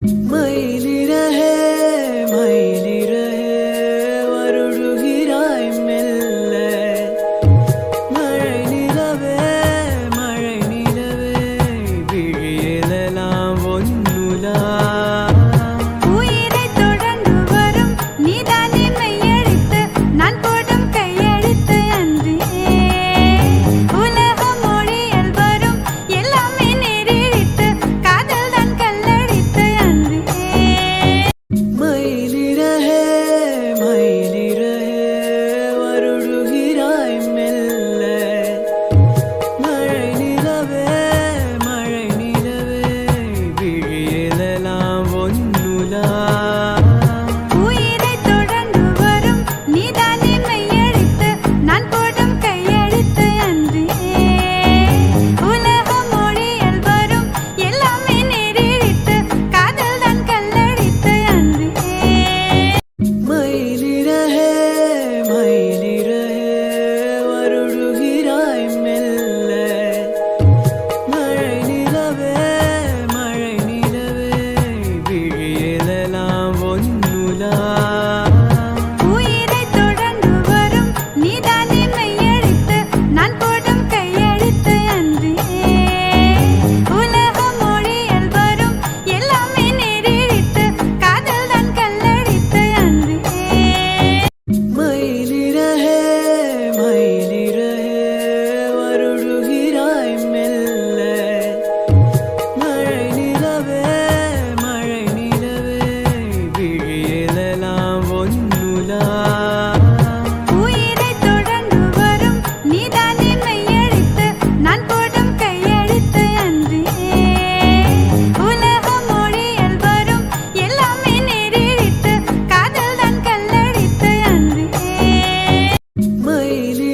மயிலி ரஹே மயிலி ரஹே வருடுகிறாய் மெல்ல மழை நிலவே விழியெல்லாம் ஒன்னுலா உயிரை தொடர்ந்து வரும் நீதான் என்னை அழைத்து நான் போடும் கையெழுத்து அன்றே உலக மொழியில் வரும் எல்லாமே நேரிழித்து காதல் தான் கல்லடித்து அன்றே மயிலி ரஹே வருடுகிறாய் மெல்ல மழை நிலவே விழியெல்லாம் ஒன்னுலா